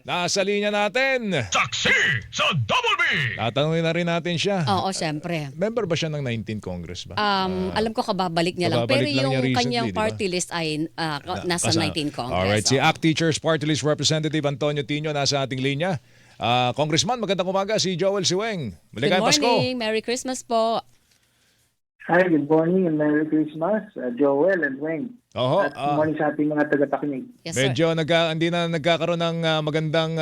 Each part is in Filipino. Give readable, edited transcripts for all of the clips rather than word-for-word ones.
Nasa linya natin. Saksi sa Double B! Tatanungin na rin natin siya. Oo, syempre. Member ba siya ng 19th Congress ba? Alam ko kababalik niya lang. Pero kababalik lang yung niya recently, kanyang di ba? party list ay nasa 19 Congress. Alright, si Oo. ACT Teachers Party List Representative Antonio Tino nasa ating linya. Congressman, magandang umaga, si Joel Siweng. Good Maligayang Pasko. morning. Merry Christmas po. Hi, good morning and Merry Christmas, Joel and Wayne. Oho, At good morning sa ating mga tagapakinig. Yes, sir. medyo hindi na nagkakaroon ng magandang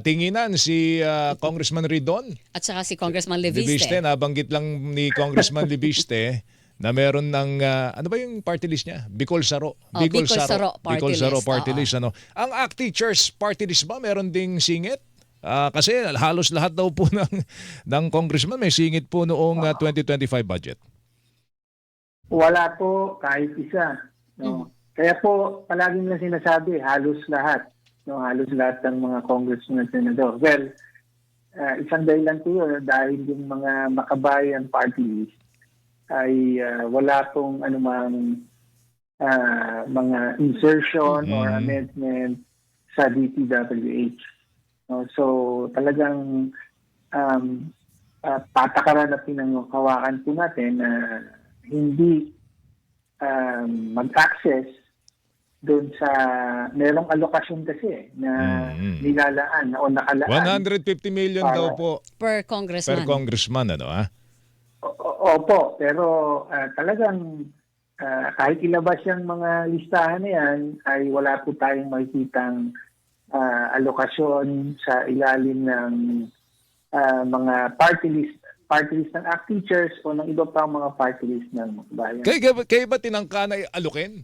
tinginan si Congressman Ridon. At saka si Congressman Libiste, Leviste. nabanggit lang ni Congressman Libiste na meron ng, ano ba yung party list niya? Bicol Saro. Bicol Saro party Bicol Saro list, party oo. list. Ano. Ang ACT Teachers party list ba meron ding singit? Kasi halos lahat daw po ng congressman may singit po noong 2025 budget. Wala po kahit isa. No? Kaya po, palaging na sinasabi, halos lahat. No? Halos lahat ng mga congressmen at senador. Well, isang dahilan po yun dahil yung mga makabayan party list ay wala pong anumang mga insertion or amendment sa DPWH. No, so talagang patakaran na pinanghawakan po natin na hindi mag-access doon sa merong alokasyon kasi na nilalaan o nakalaan. 150 million daw po Per congressman. per congressman. Ano, Opo, pero talagang kahit ilabas yung mga listahan na yan ay wala po tayong makikitang alokasyon sa ilalim ng mga party list ng ACT Teachers o ng iba pang mga party list ng bayan. Kayo ba tinangka na alukin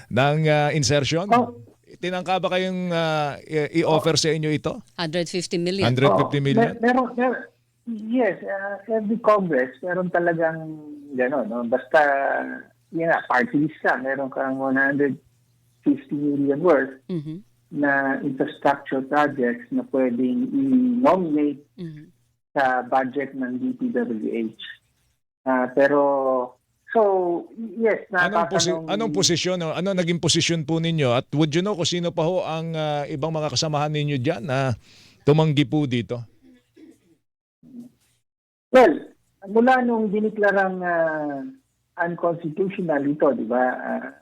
ng insertion? Oh. Tinangka ba kayong i-offer sa inyo ito? 150 million. 150 million? Yes, every Congress, meron talagang gano'n. No? Basta, party list ka, meron kang 150 million worth na infrastructure projects na pwedeng i-nominate sa budget ng DPWH. Pero, so, yes, Anong posisyon? Ano naging posisyon po ninyo? At would you know kung sino pa ho ang ibang mga kasamahan ninyo dyan na tumanggi po dito? Well, mula nung diniklarang unconstitutional ito, di ba?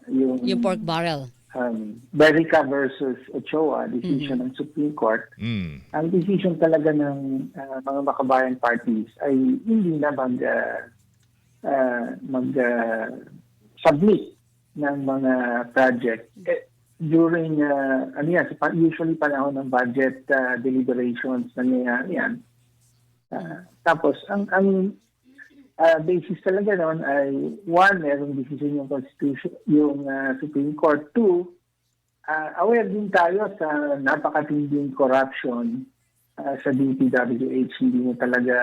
Yung pork barrel. Berica versus Ochoa decision ng Supreme Court. Ang decision talaga ng mga makabayan parties ay hindi na mag-submit ng mga project during usually panahon ng budget deliberations nangyayari yan. Tapos ang basis talaga noon ay one, merong decision yung Constitution, yung Supreme Court. Two, aware din tayo sa napakatinding corruption sa DPWH. Hindi mo talaga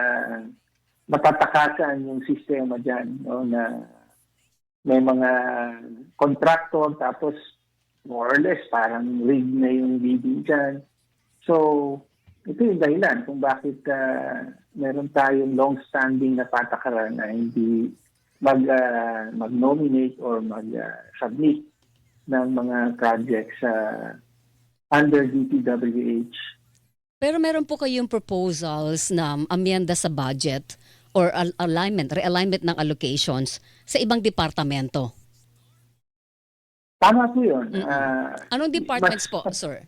matatakasan yung sistema dyan. No? Na may mga contractor tapos more or less parang rigged na yung bidding dyan. So, ito yung dahilan kung bakit meron tayong long-standing na patakaran na hindi mag-nominate or mag-submit ng mga projects under DPWH. Pero meron po kayong proposals na amyenda sa budget or realignment ng allocations sa ibang departamento. Tama po yun. Anong departments po, sir?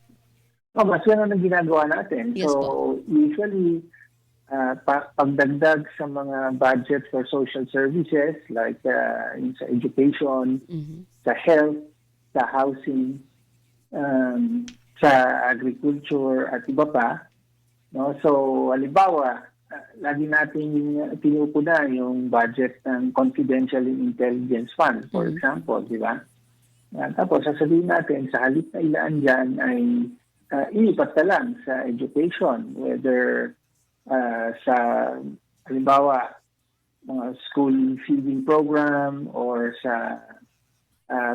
Mas yan ang ginagawa natin. Yes, so, usually, pagdagdag sa mga budget for social services like sa education, sa health, sa housing, sa agriculture at iba pa. No? So, halimbawa, lagi natin pinupuna yung budget ng Confidential Intelligence Fund, for example, di ba? Tapos, sasabihin natin, sa halip na ilaan dyan ay inipat na lang sa education, whether sa, halimbawa, mga school feeding program or sa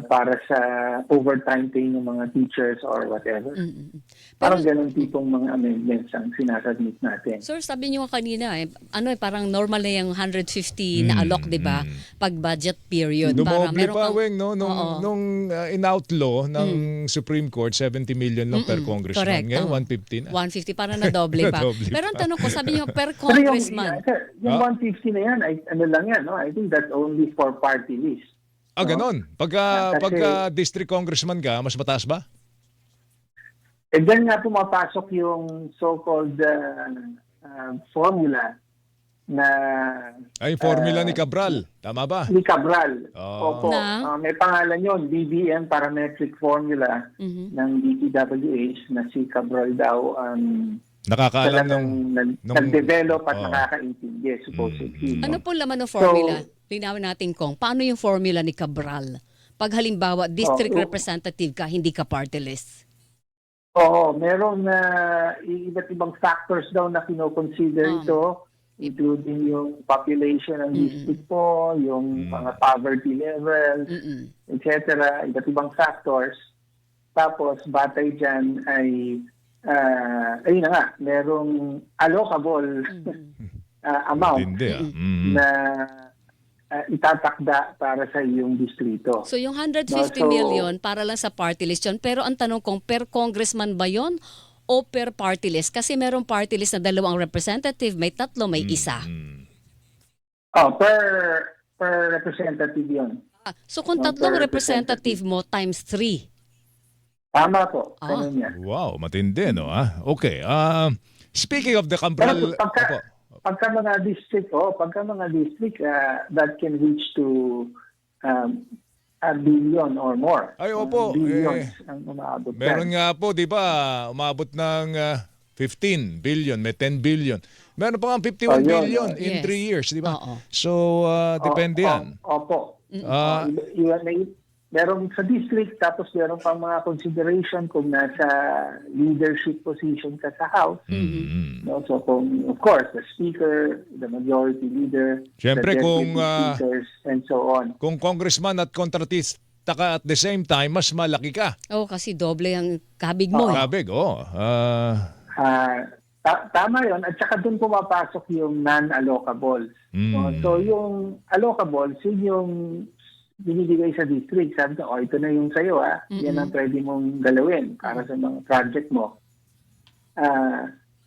para sa overtime pay ng mga teachers or whatever. Mm-mm. Parang Pero, ganun tipong mga amendments ang sinasubmit natin. sir, sabi niyo nga kanina, parang normal na yung 150 na alok, di ba? Pag budget period. Para Dumoble meron pa, kang- Weng, no? Oo. Nung in-outlaw ng Supreme Court, 70 million lang per congressman. Correct. Ngayon, Oo. 150 na. 150 para na doble pa. Doble Pero ang pa. tanong ko, sabi niyo per Pero congressman. yung Ah? 150 na yan, ay, ano lang yan, no? I think that's only for party list. Ganon. Kasi- Pagka district congressman ka, mas mataas ba? Eh, dyan nga pumapasok yung so-called formula na Ay, formula ni Cabral. Tama ba? ni Cabral. Oh. Opo. Na? May pangalan yun, BBM Parametric Formula Mhm. ng DPWH na si Cabral daw ang Nakakaalam ng... nag-develop at Oo. nakakaintindi, supposedly. Ano po laman ng formula? Linawin natin kung paano yung formula ni Cabral? Pag halimbawa, district representative ka, hindi ka party list. Oo, merong iba't ibang factors daw na kinoconsider ito, including yung population ng district po, yung mga poverty levels, etc. Iba't ibang factors. Tapos, batay dyan ay, ayun na nga, merong allocable amount Hindi, na itatakda para sa iyong distrito. So yung 150 So- million para lang sa party list yun. Pero ang tanong kong, per congressman ba yun o per party list? Kasi merong party list na dalawang representative, may tatlo, may isa. Per representative yun. So kung Per tatlong representative mo times 3. Tama po. Ah. Ganun yan. Wow, matindi, no? Okay. Speaking of the Pero Cabral... pagka, Opo. pagka mga district, that can reach to a billion or more. Ay, opo. Billions ang umaabot. Meron nga po, di ba, umabot ng 15 billion, may 10 billion. Meron pa nga 51 yun, billion in Yes. 3 years, di ba? Oo. So, depende yan. Opo. Ah. Meron sa district, tapos meron pang mga consideration kung nasa leadership position ka sa House. No? So, kung, of course, the Speaker, the Majority Leader, Siyempre, the kung, Deputy Speakers, and so on. Kung congressman at kontratista ka at the same time, mas malaki ka. Oh, kasi doble ang kabig mo. Kabig, oh. Tama yun. At saka doon pumapasok yung non-allocables. No? So, yung allocables, yun yung binibigay sa district. Sabi ko, ito na yung sa'yo, yan ang pwede mong galawin para sa mga project mo.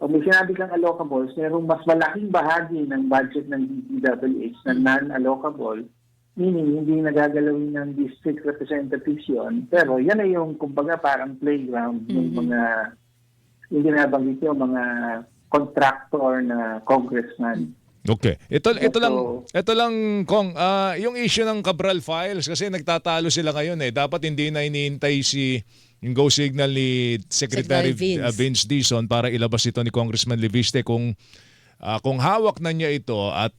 Pag may sinabi kang allocables, mayroong mas malaking bahagi ng budget ng DPWH na non-allocable, meaning hindi nagagalawin ng district representatives yun. Pero yan na yung, kumbaga, parang playground ng mga, hindi nabanggit yung mga contractor na congressman. Okay. Ito lang Kong, yung issue ng Cabral Files kasi nagtatalo sila ngayon eh. Dapat hindi na iniintay yung go signal ni Secretary Secretary Vince Dizon para ilabas ito ni Congressman Leviste kung hawak na niya ito at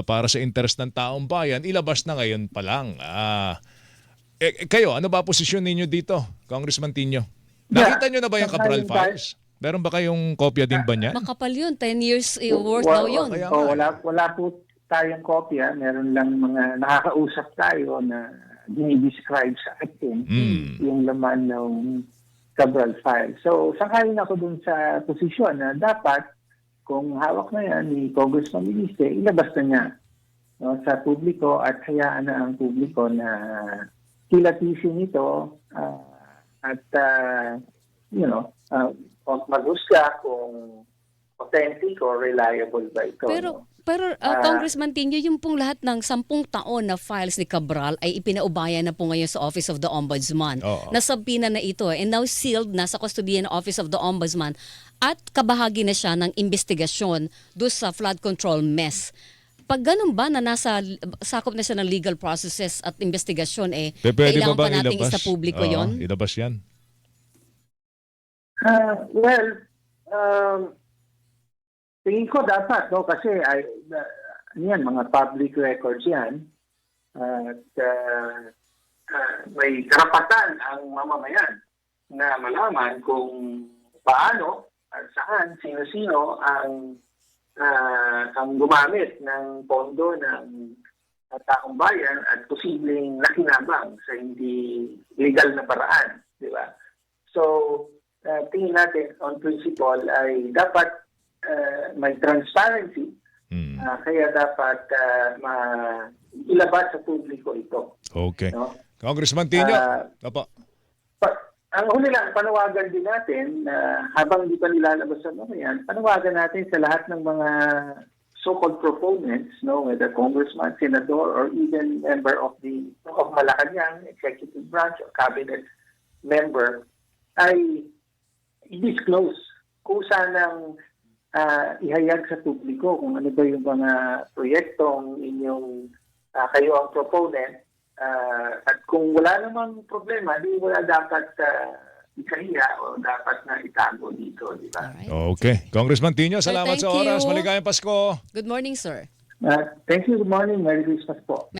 para sa interest ng taong bayan, ilabas na ngayon pa lang. Kayo, ano ba posisyon ninyo dito, Congressman Tinio? Nakita nyo na ba yung Cabral Files? Meron ba kayong kopya din ba niyan? Makapal yun. 10 years worth daw yun. kaya nga. Wala po tayong kopya. Meron lang mga nakakausap tayo na dinidescribe sa atin yung laman ng Cabral file. So, sangayon ako dun sa posisyon na dapat kung hawak na yan ni Congressman Leviste, ilabas na niya sa publiko at hayaan na ang publiko na kilatisin ito at maghusga kung authentic or reliable ba ito. Pero Congressman Tinio, yung pong lahat ng 10 taon na files ni Cabral ay ipinaubayan na po ngayon sa Office of the Ombudsman. Oo. Nasabina na ito and now sealed na sa custody ng Office of the Ombudsman at kabahagi na siya ng investigasyon doon sa flood control mess. Pag ganun ba na nasa sakop na siya ng legal processes at investigasyon Pwede kailangan ba pa nating ilabas? isa publiko yon? Ilabas yan. Tingin ko dapat, kasi yan, mga public records yan. At may karapatan ang mamamayan na malaman kung paano at saan, sino-sino ang gumamit ng pondo ng taong bayan at posibleng nakinabang sa hindi legal na paraan, di ba? So, tingin natin on principle ay dapat may transparency, kaya dapat ilabas sa publiko ito. Okay. No? Congressman Tino. Opo. Ang huli lang, panawagan din natin, habang hindi pa nilalabas sa mga yan, panawagan natin sa lahat ng mga so-called proponents, no, whether congressman, senador, or even member of Malacanang, executive branch or cabinet member, ay i-disclose kung sanang ihayag sa publiko kung ano ba yung mga proyektong inyong kayo ang proponent. At kung wala namang problema, di wala dapat ikahiya o dapat na itago dito, di ba? Alright. Okay. Congressman Tino, salamat thank sa oras. you. Maligayang Pasko. Good morning, sir. Thank you. Good morning. Merry Christmas po.